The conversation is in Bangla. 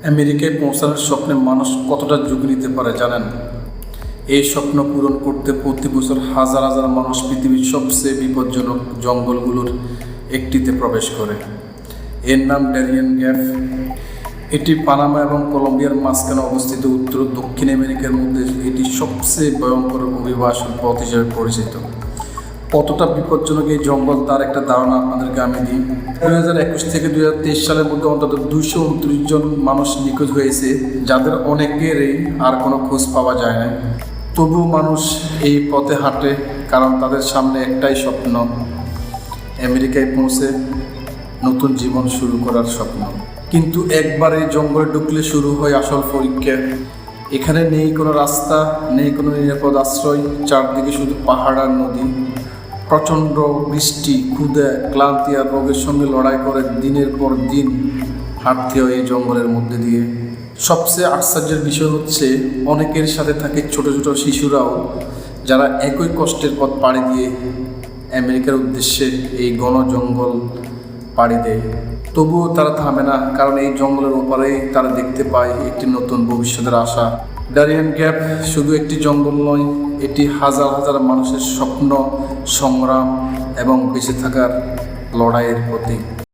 আমেরিকায় পৌঁছানোর স্বপ্নে মানুষ কতটা ঝুঁকি নিতে পারে জানেন? এই স্বপ্ন পূরণ করতে প্রতি বছর হাজার হাজার মানুষ পৃথিবীর সবচেয়ে বিপজ্জনক জঙ্গলগুলোর একটিতে প্রবেশ করে। এর নাম ডারিয়েন গ্যাপ। এটি পানামা এবং কলম্বিয়ার মাঝখানে অবস্থিত উত্তর ও দক্ষিণ আমেরিকার মধ্যে এটি সবচেয়ে ভয়ঙ্কর অভিবাসন পথ হিসেবে পরিচিত। কতটা বিপজ্জনক এই জঙ্গল তার একটা ধারণা আপনাদেরকে আমি দিই। 2021 থেকে 2023 সালের মধ্যে অন্তত 229 জন মানুষ নিখোঁজ হয়েছে, যাদের অনেকেরই আর কোনো খোঁজ পাওয়া যায় না। তবুও মানুষ এই পথে হাঁটে, কারণ তাদের সামনে একটাই স্বপ্ন, আমেরিকায় পৌঁছে নতুন জীবন শুরু করার স্বপ্ন। কিন্তু একবার এই জঙ্গলে ঢুকলে শুরু হয় আসল পরীক্ষা। এখানে নেই কোনো রাস্তা, নেই কোনো নিরাপদ আশ্রয়, চারদিকে শুধু পাহাড় আর নদী। প্রচণ্ড বৃষ্টি, ক্ষুধা, ক্লান্তি আর রোগের সঙ্গে লড়াই করে দিনের পর দিন হাঁটতে হয় এই জঙ্গলের মধ্যে দিয়ে। সবচেয়ে আশ্চর্যের বিষয় হচ্ছে, অনেকের সাথে থাকে ছোট ছোট শিশুরাও, যারা একই কষ্টের পথ পাড়ি দিয়ে আমেরিকার উদ্দেশ্যে এই ঘন জঙ্গল পাড়ি দেয়। তবুও তারা থামে না, কারণ এই জঙ্গলের ওপারেই তারা দেখতে পায় একটি নতুন ভবিষ্যতের আশা। ডারিয়েন গ্যাপ শুধু একটি জঙ্গল নয়, এটি হাজার হাজার মানুষের স্বপ্ন, সংগ্রাম এবং বেঁচে থাকার লড়াইয়ের প্রতীক।